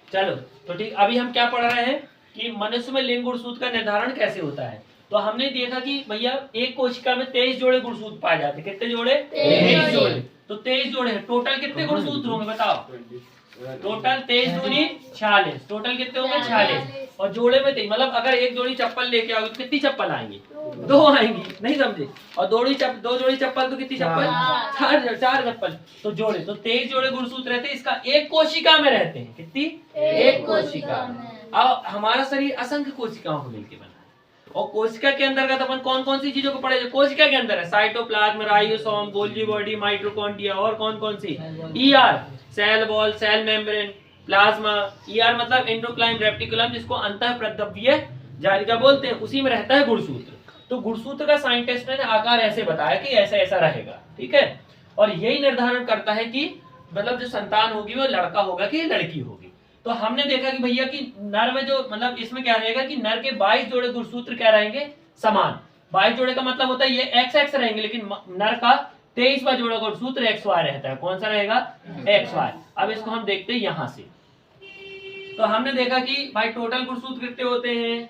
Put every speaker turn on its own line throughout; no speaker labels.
चलो तो ठीक, अभी हम क्या पढ़ रहे हैं कि मनुष्य में लिंग गुणसूत्र का निर्धारण कैसे होता है। तो हमने देखा कि भैया एक कोशिका में 23 जोड़े गुणसूत्र पाए जाते हैं। कितने जोड़े? 23 जोड़े। तो 23 जोड़े हैं, टोटल कितने गुणसूत्र होंगे बताओ? टोटल 23 दूनी 46, टोटल कितने होंगे? 46। और जोड़े में 23, मतलब अगर एक जोड़ी चप्पल लेके आओगे तो कितनी चप्पल आएंगी? 2 आएंगी, नहीं समझे? और दो जोड़ी चप्पल तो कितनी चप्पल? 4 चप्पल। तो जोड़े, तो 23 जोड़े गुणसूत्र रहते हैं। इसका एक कोशिका में रहते हैं। कितनी? एक कोशिका में। अब हमारा शरीर असंख्य कोशिकाओं को मिलकर बना है, और कोशिका के अंतर्गत अपन कौन कौन सी चीजों को पढ़े? जो कोशिका के अंदर है, cytoplasm, ribosome, Golgi body, mitochondria, और कौन कौन सी? ER, cell wall, cell membrane, plasma. ER मतलब एंडोक्लाइन रेटिकुलम, जिसको अंतःप्रद्रव्य जालिका बोलते हैं, उसी में रहता है गुणसूत्र। तो गुणसूत्र का साइंटिस्ट ने आकार ऐसे बताया कि ऐसा ऐसा रहेगा, ठीक है। और यही निर्धारण करता है कि मतलब जो संतान होगी वो लड़का होगा कि लड़की होगी। तो हमने देखा कि भैया कि नर में जो मतलब इसमें क्या रहेगा कि नर के 22 जोड़े गुणसूत्र क्या रहेंगे? समान। 22 जोड़े का मतलब होता है ये एक्स एक्स रहेंगे, लेकिन नर का 23वां जोड़ा गुणसूत्र एक्स वाई रहता है। कौन सा रहेगा? X Y. अब इसको हम देखते हैं यहां से। तो हमने देखा कि भाई टोटल गुणसूत्र कितने होते हैं?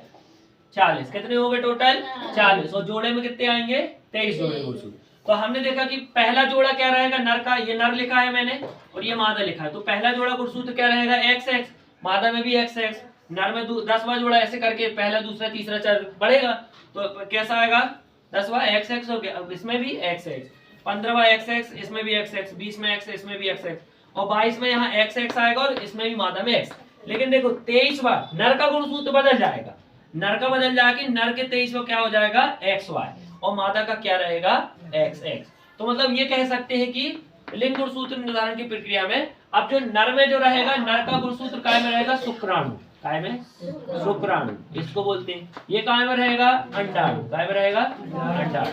40। कितने हो गए टोटल? 40। और जोड़े में कितने आएंगे? 23 जोड़े गुणसूत्र। तो हमने देखा कि पहला जोड़ा क्या रहेगा नर का? ये नर लिखा है मैंने, और ये मादा लिखा है। तो पहला जोड़ा गुणसूत्र क्या रहेगा? X x. मादा में भी एक्स एक्स। नर में 10वां जोड़ा, ऐसे करके पहला दूसरा तीसरा चार बढ़ेगा। तो कैसा आएगा? 10वां एक्स एक्स हो गया। अब इसमें भी एक्स एक्स। 15वां एक्स एक्स, इसमें भी एक्स एक्स। 20 में एक्स, इसमें भी एक्स एक्स। और 22 में यहाँ एक्स एक्स आएगा, और इसमें भी मादा में एक्स। लेकिन देखो 23वां नर का गुणसूत्र बदल जाएगा। नर का बदल जाएगा कि नर के 23वां क्या हो जाएगा? X Y. और मादा का क्या रहेगा? X X. तो मतलब ये कह सकते हैं कि लिंग गुणसूत्र निर्धारण की प्रक्रिया में अब जो नर में जो रहेगा, नर का गुणसूत्र काय में रहेगा? शुक्राणु। काय में? शुक्राणु, इसको बोलते हैं। ये काय में रहेगा? अंडाणु। काय में रहेगा? अंडाणु,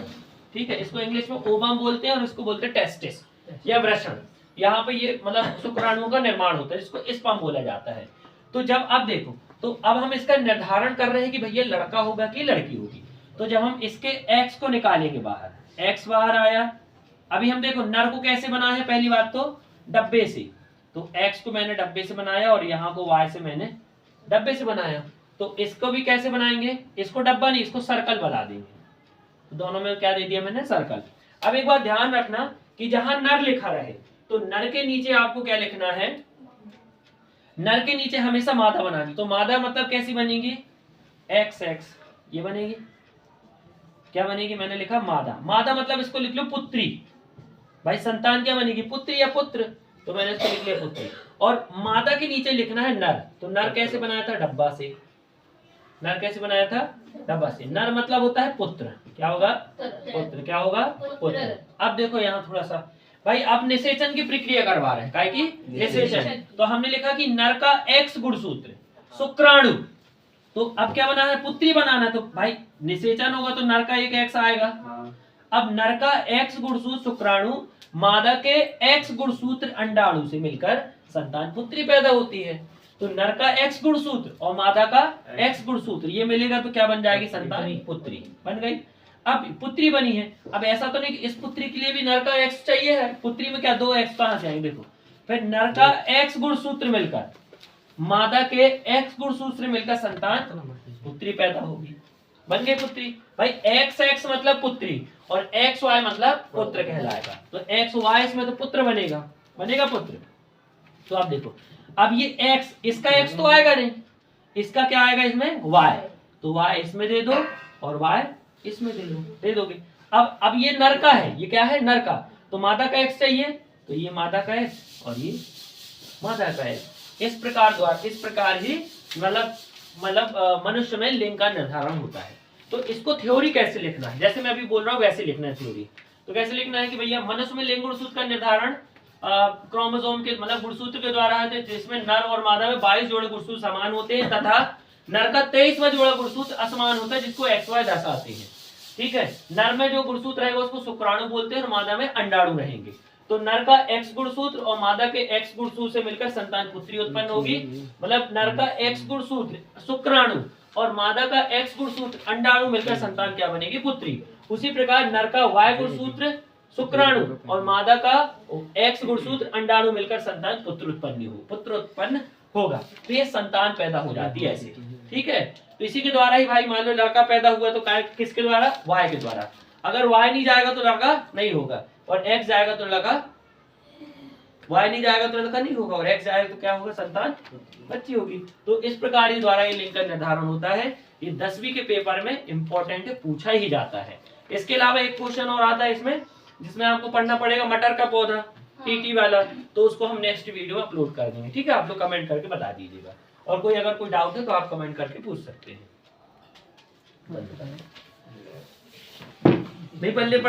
ठीक है। इसको इंग्लिश में ओवम बोलते हैं, और इसको बोलते हैं टेस्टिस या वृषण। यहाँ पे ये मतलब शुक्राणुओं का निर्माण होता है, जिसको स्पर्म बोला जाता है। तो जब अब देखो, तो अब हम इसका निर्धारण कर रहे हैं कि भैया लड़का होगा कि लड़की होगी। तो जब हम इसके एक्स को निकालेंगे बाहर, एक्स बाहर आया। अभी हम देखो नर को कैसे बनाया है? पहली बात तो डब्बे से। तो एक्स को मैंने डब्बे से बनाया, और यहाँ को वाई से मैंने डब्बे से बनाया। तो इसको भी कैसे बनाएंगे? इसको डब्बा नहीं, इसको सर्कल बना देंगे। तो दोनों में क्या दे दिया मैंने? सर्कल। अब एक बात ध्यान रखना कि जहां नर लिखा रहे, तो नर के नीचे आपको क्या लिखना है? नर के नीचे हमेशा मादा बनानी। तो मादा मतलब कैसी बनेगी? एक्स एक्स, ये बनेगी। क्या बनेगी? मैंने लिखा मादा। मादा मतलब इसको लिख लो पुत्री। भाई संतान क्या बनेगी? पुत्री या पुत्र। तो मैंने इसको लिख लिया पुत्री। और मादा के नीचे लिखना है नर। तो नर कैसे बनाया था? डब्बा से। नर कैसे बनाया था? डब्बा से। नर मतलब होता है पुत्र। क्या होगा? पुत्र। क्या होगा? पुत्र। अब देखो यहाँ थोड़ा सा भाई, अब निषेचन की प्रक्रिया करवा रहे हैं। काय की? निषेचन। तो हमने लिखा कि नर का एक्स गुणसूत्र शुक्राणु। तो अब क्या बनाना है? पुत्री बनाना। तो भाई निषेचन होगा तो नर का एक एक्स आएगा। अब नर का एक्स गुणसूत्र शुक्राणु मादा के एक्स गुणसूत्र अंडाणु से मिलकर संतान पुत्री पैदा होती है। तो नर का एक्स गुणसूत्र और मादा का एक्स गुणसूत्र ये मिलेगा तो क्या बन जाएगी? संतान पुत्री बन गई। अब पुत्री बनी है। अब ऐसा तो नहीं कि इस पुत्री के लिए भी नर का एक्स चाहिए है। पुत्री में क्या 2 एक्स कहां से आएंगे? देखो, फिर नर का एक्स गुणसूत्र मिलकर मादा के एक्स गुणसूत्र से मिलकर संतान पुत्री पैदा होगी। बन गई पुत्री। भाई एक्स एक्स मतलब पुत्री, और एक्स वाई मतलब पुत्र कहलाएगा। तो एक्स वाई इसमें तो पुत्र बनेगा। बनेगा पुत्र। तो आप देखो, अब ये एक्स, इसका एक्स तो आएगा नहीं, इसका क्या आएगा? इसमें वाई। तो वाई इसमें दे दो, और वाई इसमें दे दोगे। अब ये नर का है। ये क्या है? नर का। तो मादा का एक्स चाहिए, तो ये मादा का एक्स और ये मादा का एक्स। इस प्रकार ही मतलब मनुष्य में लिंग का निर्धारण होता है। तो इसको थ्योरी कैसे लिखना है? जैसे मैं अभी बोल रहा हूँ वैसे लिखना है थ्योरी। तो कैसे लिखना है कि भैया मनुष्य में लिंग गुणसूत्र का निर्धारण क्रोमोसोम के मतलब गुणसूत्र के द्वारा है, जिसमें नर और मादा में 22 जोड़े गुणसूत्र समान होते हैं, तथा नर का 23वां जोड़ा गुणसूत्र असमान होता है, जिसको एक्स वाई दर्शाते हैं। ठीक है। नर में जो गुणसूत्र रहेगा उसको शुक्राणु बोलते हैं, और मादा में अंडाणु रहेंगे। तो नर का एक्स गुणसूत्र और मादा के एक्स गुणसूत्र से मिलकर संतान पुत्री उत्पन्न होगी। मतलब नर का एक्स गुणसूत्र शुक्राणु और मादा का एक्स गुणसूत्र अंडाणु मिलकर संतान क्या बनेगी? पुत्री। उसी प्रकार नर का वाई गुणसूत्र शुक्राणु और मादा का एक्स गुणसूत्र अंडाणु मिलकर संतान पुत्र उत्पन्न होगा। तो ये संतान पैदा हो जाती है ऐसे, ठीक है। तो इसी के द्वारा ही भाई मान लो लड़का पैदा हुआ तो किसके द्वारा, वाई के द्वारा। अगर वाई नहीं जाएगा तो लड़का नहीं होगा, और एक्स जाएगा तो लड़का, वाई नहीं जाएगा तो लड़का नहीं होगा, और एक्स जाएगा तो क्या होगा, संतान बच्ची होगी। तो इस प्रकार ही द्वारा ये लिंग का निर्धारण होता है। ये 10वीं के पेपर में इंपॉर्टेंट पूछा ही जाता है। इसके अलावा एक क्वेश्चन और आता है इसमें, जिसमें आपको पढ़ना पड़ेगा मटर का पौधा, टीटी वाला, तो उसको हम नेक्स्ट वीडियो में अपलोड कर देंगे, ठीक है। आप लोग कमेंट करके बता दीजिएगा, और कोई अगर कोई डाउट है तो आप कमेंट करके पूछ सकते हैं। नहीं पल्ले